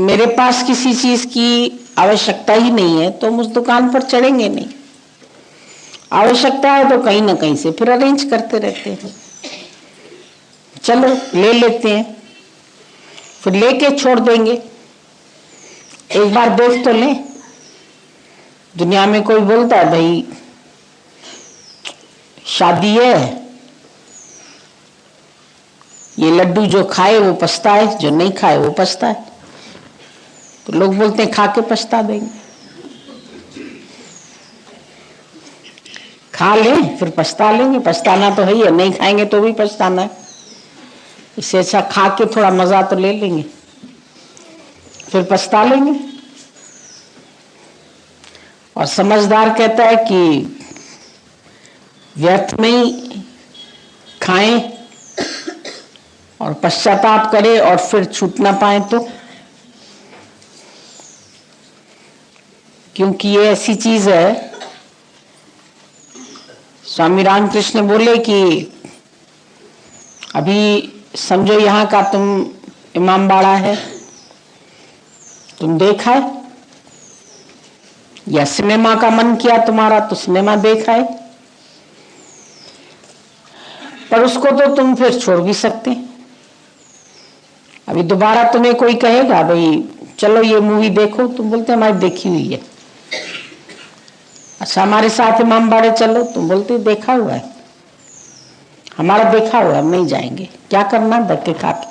मेरे पास किसी चीज की आवश्यकता ही नहीं है तो हम उस दुकान पर चढ़ेंगे नहीं। आवश्यकता है तो कहीं ना कहीं से फिर अरेंज करते रहते हैं, चलो ले लेते हैं, फिर लेके छोड़ देंगे। एक बार देख तो लें। दुनिया में कोई बोलता है भाई शादी है, ये लड्डू जो खाए वो पछताए, जो नहीं खाए वो पछताए। तो लोग बोलते हैं खा के पछता देंगे। खा लें फिर पछता लेंगे, पछताना तो है ही है, नहीं खाएंगे तो भी पछताना है। इससे अच्छा खा के थोड़ा मजा तो ले लेंगे, फिर पछता लेंगे। और समझदार कहता है कि व्यर्थ में ही खाएं और पश्चाताप करें और फिर छूट ना पाए तो, क्योंकि ये ऐसी चीज है। स्वामी रामकृष्ण बोले कि अभी समझो यहाँ का तुम इमामबाड़ा है, तुम देखा है, या सिनेमा का मन किया तुम्हारा तो सिनेमा देखा है, पर उसको तो तुम फिर छोड़ भी सकते। अभी दोबारा तुम्हें कोई कहेगा भाई चलो ये मूवी देखो, तुम बोलते हमारी देखी हुई है। अच्छा हमारे साथ इमामबाड़े चलो, तुम बोलते देखा हुआ है, हमारा देखा हुआ है, हम नहीं जाएंगे। क्या करना धक्के खा के,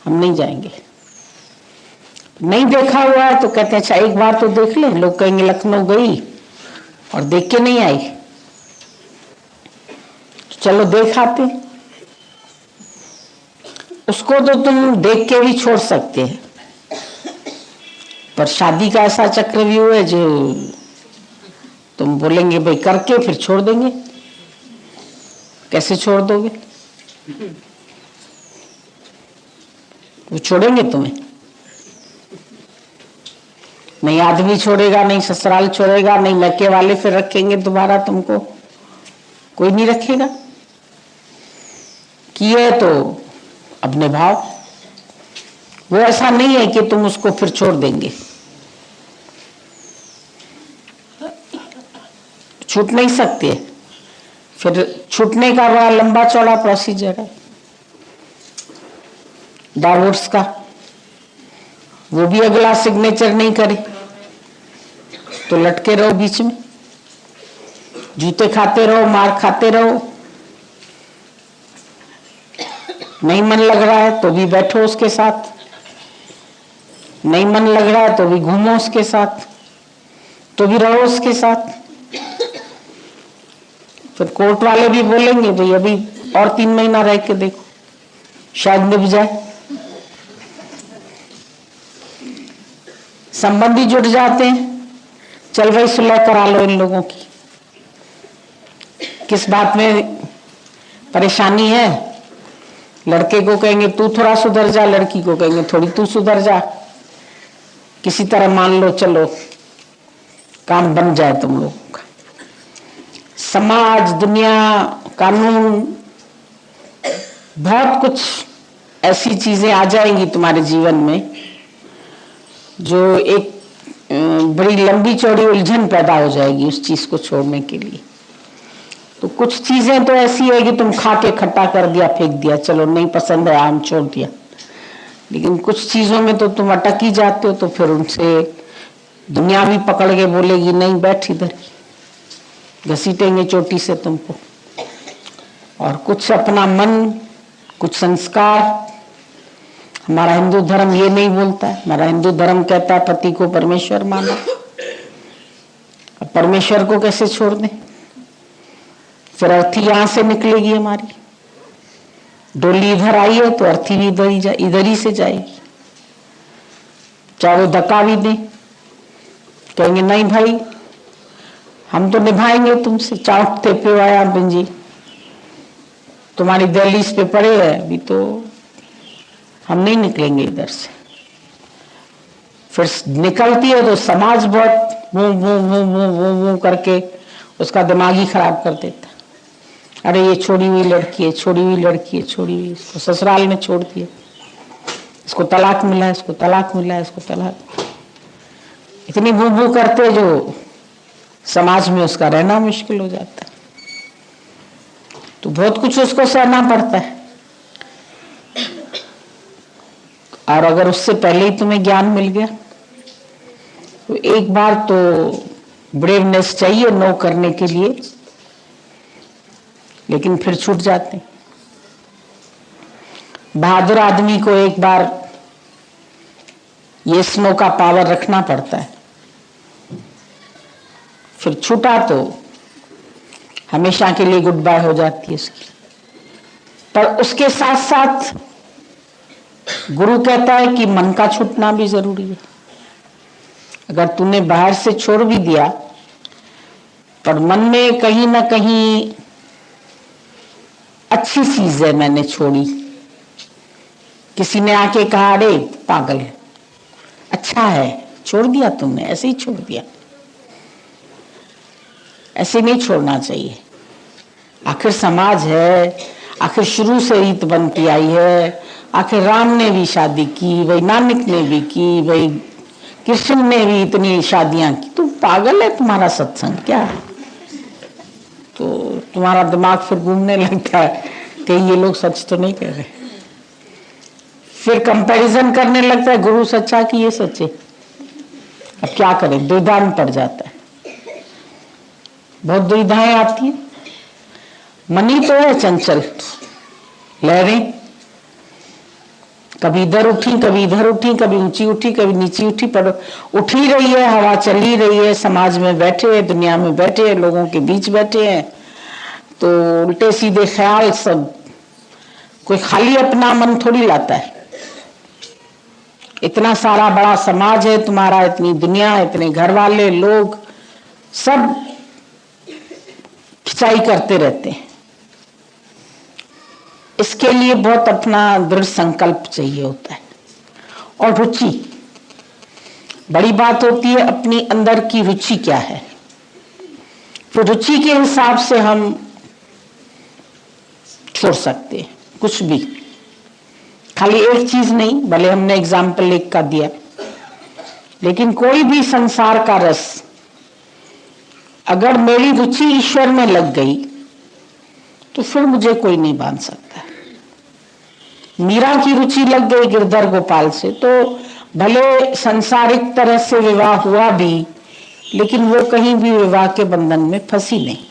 हम नहीं जाएंगे। नहीं देखा हुआ है तो कहते हैं अच्छा एक बार तो देख ले। लोग कहेंगे लखनऊ गई और देख के नहीं आई, तो चलो देख आते। उसको तो तुम देख के भी छोड़ सकते हैं, पर शादी का ऐसा चक्रव्यूह है जो तुम बोलेंगे भाई करके फिर छोड़ देंगे। कैसे छोड़ दोगे? वो छोड़ेंगे तुम्हें? नहीं आदमी छोड़ेगा, नहीं ससुराल छोड़ेगा, नहीं मैके वाले फिर रखेंगे दोबारा तुमको, कोई नहीं रखेगा। किए तो अब निभाओ। वो ऐसा नहीं है कि तुम उसको फिर छोड़ देंगे, छूट नहीं सकते। फिर छूटने का बड़ा लंबा चौड़ा प्रोसीजर है डाइवोर्स का। वो भी अगला सिग्नेचर नहीं करे तो लटके रहो बीच में, जूते खाते रहो, मार खाते रहो। नहीं मन लग रहा है तो भी बैठो उसके साथ, नहीं मन लग रहा है तो भी घूमो उसके साथ, तो भी रहो उसके साथ। फिर कोर्ट वाले भी बोलेंगे भाई अभी और 3 महीना रह के देखो, शायद निभ जाए। संबंधी जुट जाते हैं, चल भाई सुलह करा लो इन लोगों की, किस बात में परेशानी है। लड़के को कहेंगे तू थोड़ा सुधर जा, लड़की को कहेंगे थोड़ी तू सुधर जा, किसी तरह मान लो चलो काम बन जाए तुम लोगों का। समाज, दुनिया, कानून, बहुत कुछ ऐसी चीजें आ जाएंगी तुम्हारे जीवन में जो एक बड़ी लंबी चौड़ी उलझन पैदा हो जाएगी उस चीज को छोड़ने के लिए। तो कुछ चीजें तो ऐसी है कि तुम खा के खट्टा कर दिया, फेंक दिया, चलो नहीं पसंद है आम छोड़ दिया। लेकिन कुछ चीजों में तो तुम अटक ही जाते हो, तो फिर उनसे दुनिया भी पकड़ के बोलेगी नहीं बैठ इधर, घसीटेंगे चोटी से तुमको। और कुछ अपना मन, कुछ संस्कार। हमारा हिंदू धर्म ये नहीं बोलता है, हमारा हिंदू धर्म कहता है पति को परमेश्वर मानो। अब परमेश्वर को कैसे छोड़ दें? फिर अर्थी यहां से निकलेगी हमारी, डोली इधर आई है तो अर्थी भी इधर ही से जाएगी। चाहे वो धक्का भी दे, कहेंगे नहीं भाई हम तो निभाएंगे तुमसे, चाउठते पे आया बिंजी तुम्हारी दहलीज पे पड़े है, अभी तो हम नहीं निकलेंगे इधर से। फिर निकलती है तो समाज बहुत वो करके उसका दिमाग ही खराब कर देता। अरे ये छोड़ी हुई लड़की है, छोड़ी हुई लड़की है, छोड़ी हुई, इसको ससुराल में छोड़ दिया, इसको तलाक मिला है, इसको तलाक मिला है, इसको तलाक, इतनी बू बू करते जो समाज में उसका रहना मुश्किल हो जाता है। तो बहुत कुछ उसको सहना पड़ता है। और अगर उससे पहले ही तुम्हें ज्ञान मिल गया तो एक बार तो ब्रेवनेस चाहिए नो करने के लिए, लेकिन फिर छूट जाते हैं। बहादुर आदमी को एक बार ये स्नो का पावर रखना पड़ता है, फिर छूटा तो हमेशा के लिए गुड बाय हो जाती है उसकी। पर उसके साथ साथ गुरु कहता है कि मन का छूटना भी जरूरी है। अगर तूने बाहर से छोड़ भी दिया पर मन में कहीं ना कहीं अच्छी चीज है मैंने छोड़ी, किसी ने आके कहा अरे पागल अच्छा है छोड़ दिया तुमने, ऐसे ही छोड़ दिया, ऐसे नहीं छोड़ना चाहिए। आखिर समाज है, आखिर शुरू से रीत बनती आई है, आखिर राम ने भी शादी की, भाई नानक ने भी की, भाई कृष्ण ने भी इतनी शादियां की। तो पागल है तुम्हारा सत्संग क्या? तो तुम्हारा दिमाग फिर घूमने लगता है कहीं ये लोग सच तो नहीं कह रहे। फिर कंपैरिजन करने लगता है गुरु सच्चा कि ये सच्चे। अब क्या करें, दुविधा में पड़ जाता है, बहुत दुविधाएं आती है। मनी तो है चंचल, लहरें कभी इधर उठी कभी इधर उठी, कभी ऊंची उठी कभी नीची उठी, पर उठ ही रही है, हवा चल ही रही है। समाज में बैठे हैं, दुनिया में बैठे हैं, लोगों के बीच बैठे हैं, तो उल्टे सीधे ख्याल सब, कोई खाली अपना मन थोड़ी लाता है। इतना सारा बड़ा समाज है तुम्हारा, इतनी दुनिया, इतने घर वाले लोग सब खिंचाई करते रहते हैं। इसके लिए बहुत अपना दृढ़ संकल्प चाहिए होता है और रुचि। बड़ी बात होती है अपनी अंदर की रुचि क्या है, तो रुचि के हिसाब से हम छोड़ सकते हैं कुछ भी। खाली एक चीज नहीं, भले हमने एग्जाम्पल एक का दिया, लेकिन कोई भी संसार का रस अगर मेरी रुचि ईश्वर में लग गई तो फिर मुझे कोई नहीं बांध सकता। मीरा की रुचि लग गई गिरधर गोपाल से, तो भले संसारिक तरह से विवाह हुआ भी, लेकिन वो कहीं भी विवाह के बंधन में फंसी नहीं।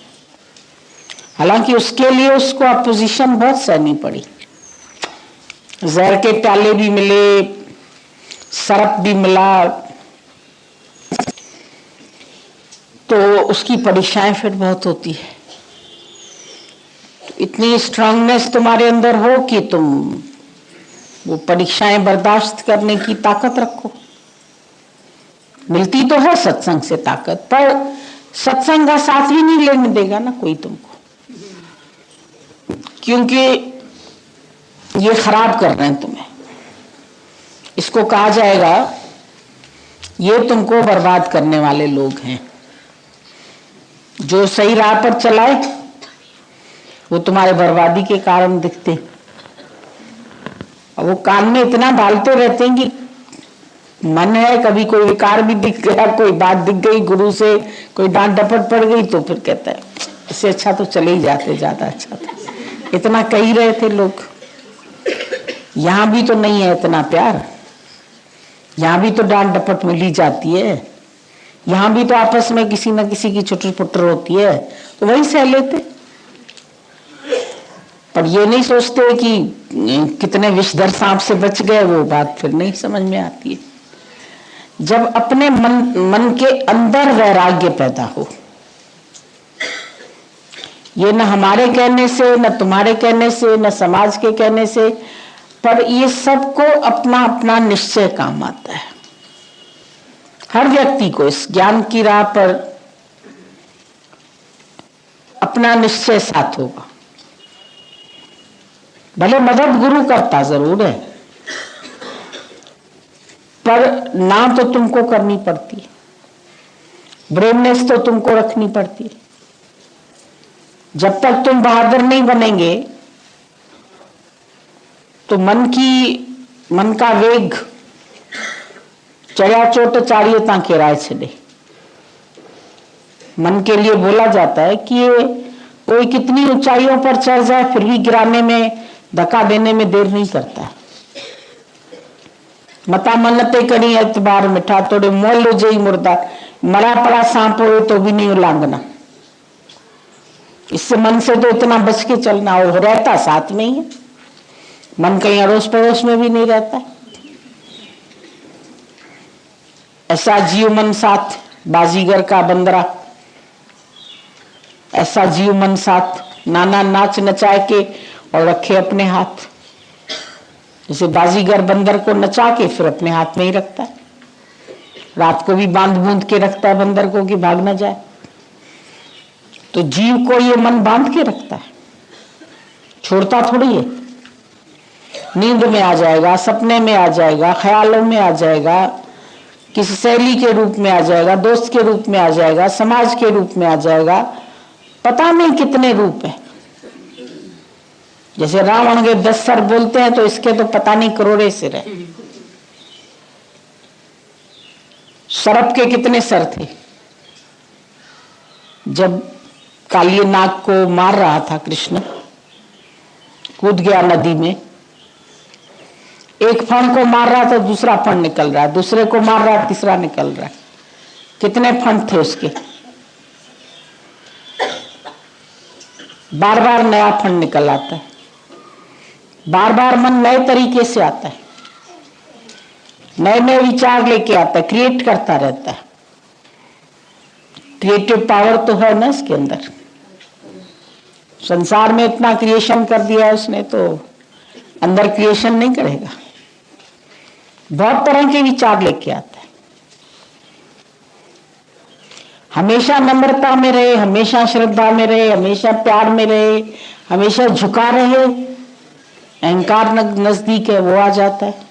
हालांकि उसके लिए उसको अपोजिशन बहुत सहनी पड़ी, जहर के प्याले भी मिले, सरप भी मिला, तो उसकी परीक्षाएं फिर बहुत होती है। तो इतनी स्ट्रांगनेस तुम्हारे अंदर हो कि तुम वो परीक्षाएं बर्दाश्त करने की ताकत रखो। मिलती तो है सत्संग से ताकत, पर सत्संग का साथ भी नहीं लेने देगा ना कोई तुमको, क्योंकि ये खराब कर रहे हैं तुम्हें। इसको कहा जाएगा ये तुमको बर्बाद करने वाले लोग हैं। जो सही राह पर चलाए वो तुम्हारे बर्बादी के कारण दिखते, और वो कान में इतना डालते रहते हैं कि मन है, कभी कोई विकार भी दिख गया, कोई बात दिख गई गुरु से, कोई डांट डपट पड़ गई, तो फिर कहता है इससे अच्छा तो चले ही जाते, ज्यादा अच्छा था। इतना कह ही रहे थे लोग। यहां भी तो नहीं है इतना प्यार, यहां भी तो डांट डपट मिल ही जाती है, यहां भी तो आपस में किसी न किसी की छुटर पुटर होती है, तो वही सह लेते। पर ये नहीं सोचते कि कितने विषधर सांप से बच गए, वो बात फिर नहीं समझ में आती है। जब अपने मन के अंदर वैराग्य पैदा हो, ये न हमारे कहने से, न तुम्हारे कहने से, न समाज के कहने से, पर ये सबको अपना अपना निश्चय काम आता है। हर व्यक्ति को इस ज्ञान की राह पर अपना निश्चय साथ होगा। भले मदद गुरु करता जरूर है, पर ना तो तुमको करनी पड़ती है, ब्रेवनेस तो तुमको रखनी पड़ती है। जब तक तुम बहादुर नहीं बनेंगे तो मन की मन का वेग चढ़िया चोट चाड़िए ता केराए छे। मन के लिए बोला जाता है कि ये कोई कितनी ऊंचाइयों पर चढ़ जाए फिर भी गिराने में, धक्का देने में देर नहीं करता है। मता मनते करी एतबार मिठा, तोड़े मोल लो जई मुर्दा, मरा पड़ा सांप हो तो भी नहीं उलांगना। इससे मन से तो इतना बच के चलना, हो रहता साथ में ही है, मन कहीं अड़ोस पड़ोस में भी नहीं रहता। ऐसा जीव मन साथ बाजीगर का बंदरा, ऐसा जीव मन साथ नाना नाच नचाए के और रखे अपने हाथ। जैसे बाजीगर बंदर को नचा के फिर अपने हाथ में ही रखता है, रात को भी बांध बूंद के रखता है बंदर को कि भाग ना जाए। तो जीव को ये मन बांध के रखता है, छोड़ता थोड़ी है। नींद में आ जाएगा, सपने में आ जाएगा, ख्यालों में आ जाएगा, किसी सहेली के रूप में आ जाएगा, दोस्त के रूप में आ जाएगा, समाज के रूप में आ जाएगा, पता नहीं कितने रूप है। जैसे रावण के 10 सर बोलते हैं तो इसके तो पता नहीं करोड़े सिर है। सर्प के कितने सर थे। जब काली नाग को मार रहा था कृष्ण, कूद गया नदी में, एक फण को मार रहा था दूसरा फण निकल रहा है, दूसरे को मार रहा है तीसरा निकल रहा है। कितने फण थे उसके, बार बार नया फण निकल आता है, बार बार मन नए तरीके से आता है, नए नए विचार लेके आता है, क्रिएट करता रहता है। क्रिएटिव पावर तो है ना इसके अंदर। संसार में इतना क्रिएशन कर दिया है उसने, तो अंदर क्रिएशन नहीं करेगा। बहुत तरह के विचार लेके आता है। हमेशा नम्रता में रहे, हमेशा श्रद्धा में रहे, हमेशा प्यार में रहे, हमेशा झुका रहे, अहंकार नजदीक है वो आ जाता है।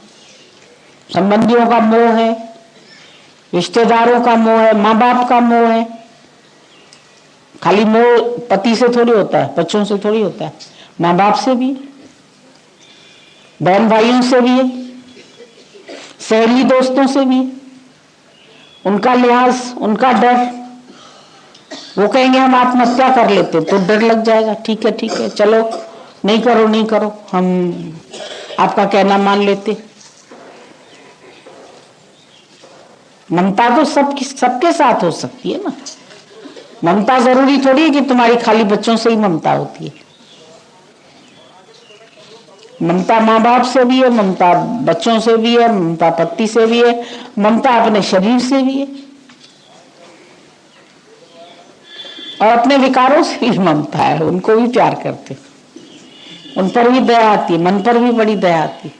संबंधियों का मोह है, रिश्तेदारों का मोह है, माँ बाप का मोह है। खाली मोह पति से थोड़ी होता है, बच्चों से थोड़ी होता है, माँ बाप से भी, बहन भाइयों से भी है, सहेली दोस्तों से भी। उनका लिहाज, उनका डर, वो कहेंगे हम आत्महत्या कर लेते तो डर लग जाएगा। ठीक है चलो नहीं करो नहीं करो, हम आपका कहना मान लेते। ममता तो सबके साथ हो सकती है ना। ममता जरूरी थोड़ी है कि तुम्हारी खाली बच्चों से ही ममता होती है। ममता माँ बाप से भी है, ममता बच्चों से भी है, ममता पति से भी है, ममता अपने शरीर से भी है, और अपने विकारों से भी ममता है। उनको भी प्यार करते, उन पर भी दया आती है, मन पर भी बड़ी दया आती है।